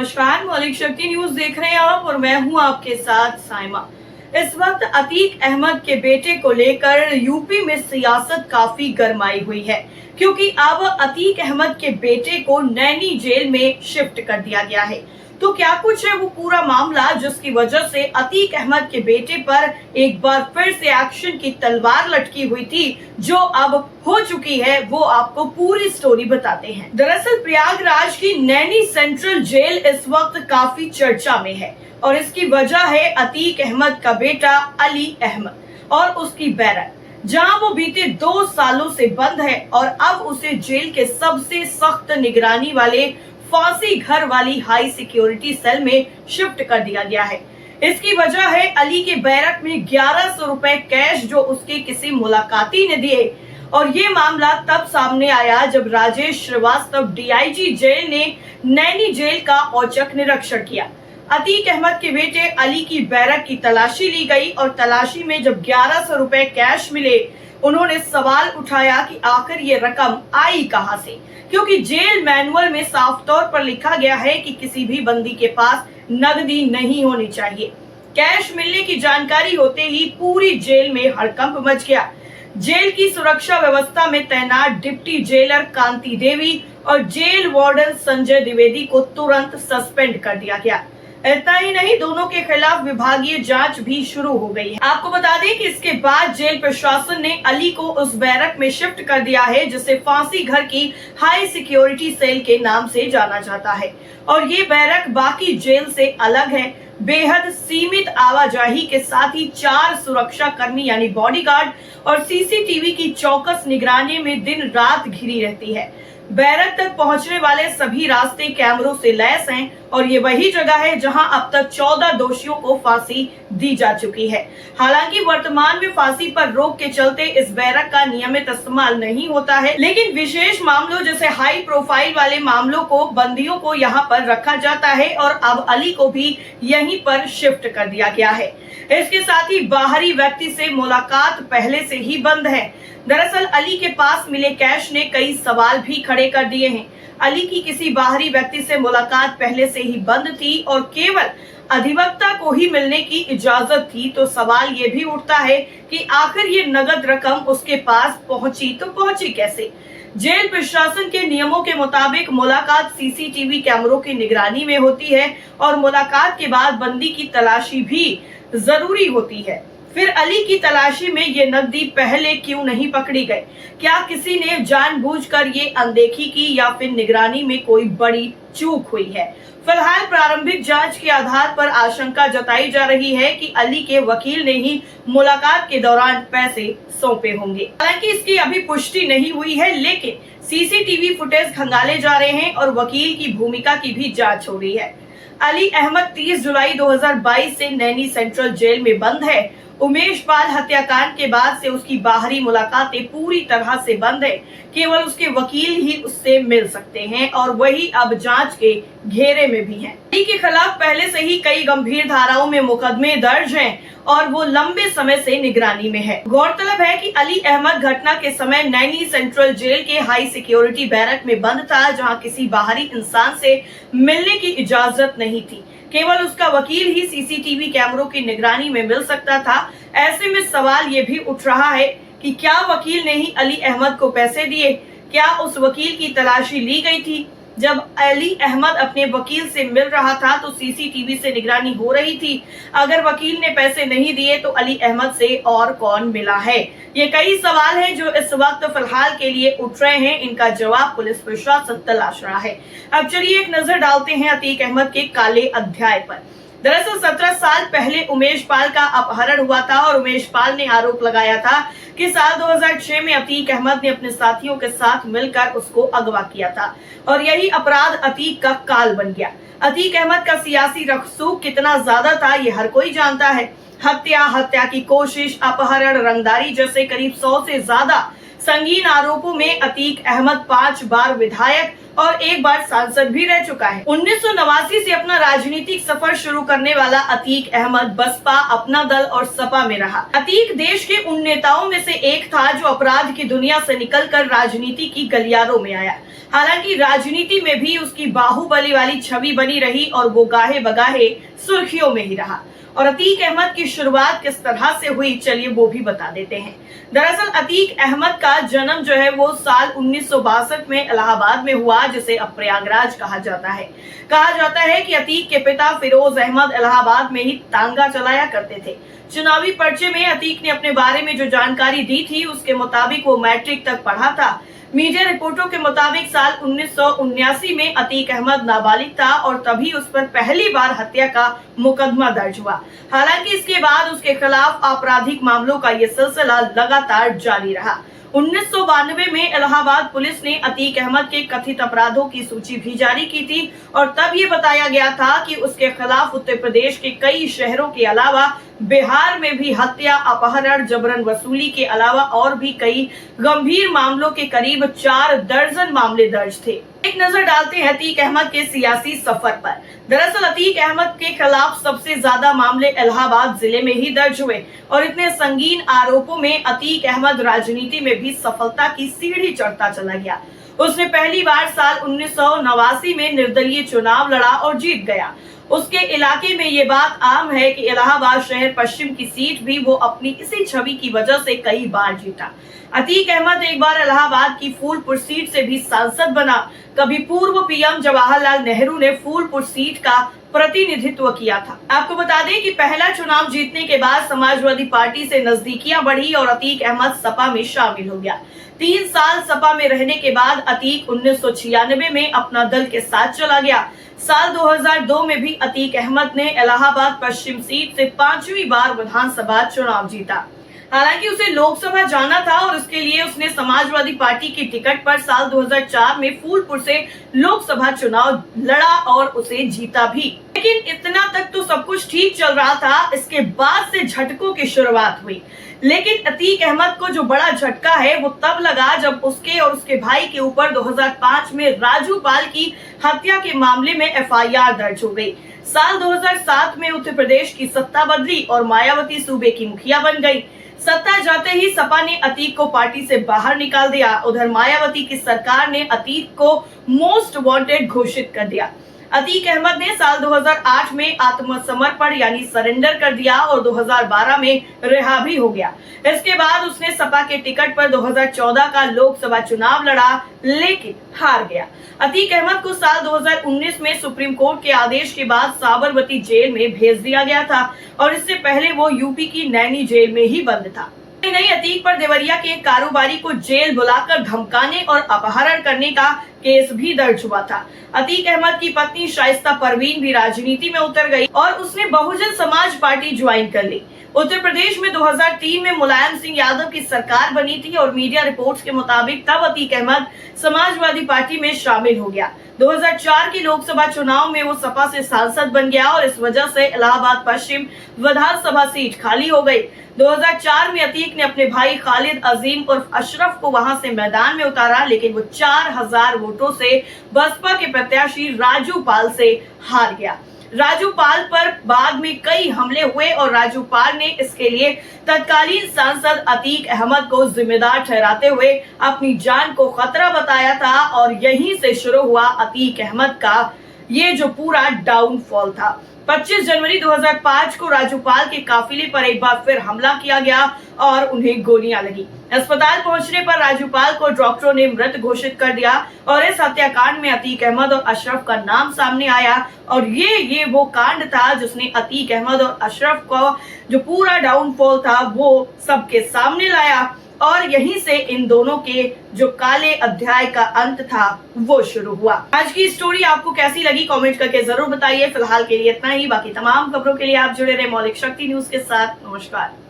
नमस्कार, मौलिक शक्ति न्यूज देख रहे हैं आप और मैं हूं आपके साथ साइमा। इस वक्त अतीक अहमद के बेटे को लेकर यूपी में सियासत काफी गरमाई हुई है, क्योंकि अब अतीक अहमद के बेटे को नैनी जेल में शिफ्ट कर दिया गया है। तो क्या कुछ है वो पूरा मामला जिसकी वजह से अतीक अहमद के बेटे पर एक बार फिर से एक्शन की तलवार लटकी हुई थी, जो अब हो चुकी है, वो आपको पूरी स्टोरी बताते हैं। दरअसल प्रयागराज की नैनी सेंट्रल जेल इस वक्त काफी चर्चा में है और इसकी वजह है अतीक अहमद का बेटा अली अहमद और उसकी बैरक, जहां वो बीते 2 सालों से बंद है और अब उसे जेल के सबसे सख्त निगरानी वाले फांसी घर वाली हाई सिक्योरिटी सेल में शिफ्ट कर दिया गया है। इसकी वजह है अली के बैरक में 1100 रुपए कैश जो उसके किसी मुलाकाती ने दिए, और ये मामला तब सामने आया जब राजेश श्रीवास्तव डीआईजी जेल ने नैनी जेल का औचक निरीक्षण किया। अतीक अहमद के बेटे अली की बैरक की तलाशी ली गई और तलाशी में जब 1100 रुपए कैश मिले, उन्होंने सवाल उठाया कि आखिर ये रकम आई कहां से, क्योंकि जेल मैनुअल में साफ तौर पर लिखा गया है कि किसी भी बंदी के पास नकदी नहीं होनी चाहिए। कैश मिलने की जानकारी होते ही पूरी जेल में हड़कंप मच गया। जेल की सुरक्षा व्यवस्था में तैनात डिप्टी जेलर कांति देवी और जेल वार्डन संजय द्विवेदी को तुरंत सस्पेंड कर दिया गया। इतना ही नहीं, दोनों के खिलाफ विभागीय जांच भी शुरू हो गई है। आपको बता दें कि इसके बाद जेल प्रशासन ने अली को उस बैरक में शिफ्ट कर दिया है जिसे फांसी घर की हाई सिक्योरिटी सेल के नाम से जाना जाता है, और ये बैरक बाकी जेल से अलग है। बेहद सीमित आवाजाही के साथ ही 4 सुरक्षा कर्मी यानी बॉडीगार्ड और सीसीटीवी की चौकस निगरानी में दिन रात घिरी रहती है। बैरक तक पहुंचने वाले सभी रास्ते कैमरों से लैस हैं और ये वही जगह है जहां अब तक 14 दोषियों को फांसी दी जा चुकी है। हालांकि वर्तमान में फांसी पर रोक के चलते इस बैरक का नियमित इस्तेमाल नहीं होता है, लेकिन विशेष मामलों जैसे हाई प्रोफाइल वाले मामलों को बंदियों को यहाँ पर रखा जाता है और अब अली को भी यहीं पर शिफ्ट कर दिया गया है। इसके साथ ही बाहरी व्यक्ति से मुलाकात पहले से ही बंद है। दरअसल अली के पास मिले कैश ने कई सवाल भी खड़े कर दिए हैं। अली की किसी बाहरी व्यक्ति से मुलाकात पहले से ही बंद थी और केवल अधिवक्ता को ही मिलने की इजाजत थी, तो सवाल ये भी उठता है कि आखिर ये नगद रकम उसके पास पहुंची तो पहुंची कैसे। जेल प्रशासन के नियमों के मुताबिक मुलाकात सीसीटीवी कैमरों की निगरानी में होती है और मुलाकात के बाद बंदी की तलाशी भी जरूरी होती है। फिर अली की तलाशी में ये नकदी पहले क्यों नहीं पकड़ी गई? क्या किसी ने जानबूझकर ये अनदेखी की या फिर निगरानी में कोई बड़ी चूक हुई है? फिलहाल प्रारंभिक जांच के आधार पर आशंका जताई जा रही है कि अली के वकील ने ही मुलाकात के दौरान पैसे सौंपे होंगे। हालांकि इसकी अभी पुष्टि नहीं हुई है, लेकिन सीसीटीवी फुटेज खंगाले जा रहे हैं और वकील की भूमिका की भी जांच हो रही है। अली अहमद 30 जुलाई 2022 से नैनी सेंट्रल जेल में बंद है। उमेश पाल हत्याकांड के बाद से उसकी बाहरी मुलाकातें पूरी तरह से बंद है। केवल उसके वकील ही उससे मिल सकते हैं और वही अब जांच के घेरे में भी हैं। अली के खिलाफ पहले से ही कई गंभीर धाराओं में मुकदमे दर्ज हैं और वो लंबे समय से निगरानी में है। गौरतलब है कि अली अहमद घटना के समय नैनी सेंट्रल जेल के हाई सिक्योरिटी बैरक में बंद था, जहां किसी बाहरी इंसान से मिलने की इजाजत नहीं थी। केवल उसका वकील ही सीसीटीवी कैमरों की निगरानी में मिल सकता था। ऐसे में सवाल ये भी उठ रहा है कि क्या वकील ने ही अली अहमद को पैसे दिए? क्या उस वकील की तलाशी ली गई थी? जब अली अहमद अपने वकील से मिल रहा था तो सीसीटीवी से निगरानी हो रही थी। अगर वकील ने पैसे नहीं दिए तो अली अहमद से और कौन मिला है? ये कई सवाल हैं जो इस वक्त फिलहाल के लिए उठ रहे हैं। इनका जवाब पुलिस प्रशासन तलाश रहा है। अब चलिए एक नजर डालते हैं अतीक अहमद के काले अध्याय पर। दरअसल 17 साल पहले उमेश पाल का अपहरण हुआ था और उमेश पाल ने आरोप लगाया था कि साल 2006 में अतीक अहमद ने अपने साथियों के साथ मिलकर उसको अगवा किया था और यही अपराध अतीक का काल बन गया। अतीक अहमद का सियासी रसूख कितना ज्यादा था ये हर कोई जानता है। हत्या की कोशिश, अपहरण, रंगदारी जैसे करीब 100 से ज्यादा संगीन आरोपों में अतीक अहमद 5 बार विधायक और 1 बार सांसद भी रह चुका है। 1989 से अपना राजनीतिक सफर शुरू करने वाला अतीक अहमद बसपा, अपना दल और सपा में रहा। अतीक देश के उन नेताओं में से एक था जो अपराध की दुनिया से निकलकर राजनीति की गलियारों में आया। हालांकि राजनीति में भी उसकी बाहुबली वाली छवि बनी रही और वो गाहे बगाहे सुर्खियों में ही रहा। और अतीक अहमद की शुरुआत किस तरह से हुई, चलिए वो भी बता देते हैं। दरअसल अतीक अहमद का जन्म जो है वो साल 1962 में इलाहाबाद में हुआ, जिसे अब प्रयागराज कहा जाता है। कहा जाता है कि अतीक के पिता फिरोज अहमद इलाहाबाद में ही तांगा चलाया करते थे। चुनावी पर्चे में अतीक ने अपने बारे में जो जानकारी दी थी उसके मुताबिक वो मैट्रिक तक पढ़ा था। मीडिया रिपोर्टों के मुताबिक साल 1979 में अतीक अहमद नाबालिग था और तभी उस पर पहली बार हत्या का मुकदमा दर्ज हुआ। हालांकि इसके बाद उसके खिलाफ आपराधिक मामलों का ये सिलसिला लगातार जारी रहा। 1992 में इलाहाबाद पुलिस ने अतीक अहमद के कथित अपराधों की सूची भी जारी की थी और तब ये बताया गया था कि उसके खिलाफ उत्तर प्रदेश के कई शहरों के अलावा बिहार में भी हत्या, अपहरण, जबरन वसूली के अलावा और भी कई गंभीर मामलों के करीब 4 दर्जन मामले दर्ज थे। एक नजर डालते हैं अतीक अहमद के सियासी सफर पर। दरअसल अतीक अहमद के खिलाफ सबसे ज्यादा मामले इलाहाबाद जिले में ही दर्ज हुए और इतने संगीन आरोपों में अतीक अहमद राजनीति में भी सफलता की सीढ़ी चढ़ता चला गया। उसने पहली बार साल 1989 में निर्दलीय चुनाव लड़ा और जीत गया। उसके इलाके में ये बात आम है कि इलाहाबाद शहर पश्चिम की सीट भी वो अपनी इसी छवि की वजह से कई बार जीता। अतीक अहमद एक बार इलाहाबाद की फूलपुर सीट से भी सांसद बना। कभी पूर्व पीएम जवाहरलाल नेहरू ने फूलपुर सीट का प्रतिनिधित्व किया था। आपको बता दें कि पहला चुनाव जीतने के बाद समाजवादी पार्टी से नजदीकियां बढ़ी और अतीक अहमद सपा में शामिल हो गया। 3 साल सपा में रहने के बाद अतीक 1996 में अपना दल के साथ चला गया। साल 2002 में भी अतीक अहमद ने इलाहाबाद पश्चिम सीट से 5वीं बार विधानसभा चुनाव जीता। हालांकि उसे लोकसभा जाना था और उसके लिए उसने समाजवादी पार्टी की टिकट पर साल 2004 में फूलपुर से लोकसभा चुनाव लड़ा और उसे जीता भी। लेकिन इतना तक तो सब कुछ ठीक चल रहा था, इसके बाद से झटकों की शुरुआत हुई। लेकिन अतीक अहमद को जो बड़ा झटका है वो तब लगा जब उसके और उसके भाई के ऊपर 2005 में राजू पाल की हत्या के मामले में एफआईआर दर्ज हो गई। साल 2007 में उत्तर प्रदेश की सत्ता बदली और मायावती सूबे की मुखिया बन गई। सत्ता जाते ही सपा ने अतीक को पार्टी से बाहर निकाल दिया। उधर मायावती की सरकार ने अतीक को मोस्ट वांटेड घोषित कर दिया। अतीक अहमद ने साल 2008 में आत्मसमर्पण यानी सरेंडर कर दिया और 2012 में रिहा भी हो गया। इसके बाद उसने सपा के टिकट पर 2014 का लोकसभा चुनाव लड़ा लेकिन हार गया। अतीक अहमद को साल 2019 में सुप्रीम कोर्ट के आदेश के बाद साबरमती जेल में भेज दिया गया था और इससे पहले वो यूपी की नैनी जेल में ही बंद था। नहीं, अतीक पर देवरिया के कारोबारी को जेल बुलाकर धमकाने और अपहरण करने का केस भी दर्ज हुआ था। अतीक अहमद की पत्नी शाइस्ता परवीन भी राजनीति में उतर गई और उसने बहुजन समाज पार्टी ज्वाइन कर ली। उत्तर प्रदेश में 2003 में मुलायम सिंह यादव की सरकार बनी थी और मीडिया रिपोर्ट्स के मुताबिक तब अतीक अहमद समाजवादी पार्टी में शामिल हो गया। 2004 के लोकसभा चुनाव में वो सपा से सांसद बन गया और इस वजह से इलाहाबाद पश्चिम विधानसभा सीट खाली हो गई। 2004 में अतीक ने अपने भाई खालिद अजीम उर्फ अशरफ को वहां से मैदान में उतारा, लेकिन वो 4000 वोटों से बसपा के प्रत्याशी राजू पाल से हार गया। राजू पाल पर बाद में कई हमले हुए और राजू पाल ने इसके लिए तत्कालीन सांसद अतीक अहमद को जिम्मेदार ठहराते हुए अपनी जान को खतरा बताया था और यहीं से शुरू हुआ अतीक अहमद का ये जो पूरा डाउनफॉल था। 25 जनवरी 2005 को राजू पाल के काफिले पर एक बार फिर हमला किया गया और उन्हें गोलियां लगी। अस्पताल पहुंचने पर राजू पाल को डॉक्टरों ने मृत घोषित कर दिया और इस हत्याकांड में अतीक अहमद और अशरफ का नाम सामने आया और ये वो कांड था जिसने अतीक अहमद और अशरफ को जो पूरा डाउनफॉल था वो सबके सामने लाया और यहीं से इन दोनों के जो काले अध्याय का अंत था वो शुरू हुआ। आज की स्टोरी आपको कैसी लगी कमेंट करके जरूर बताइए। फिलहाल के लिए इतना ही, बाकी तमाम खबरों के लिए आप जुड़े रहे मौलिक शक्ति न्यूज के साथ। नमस्कार।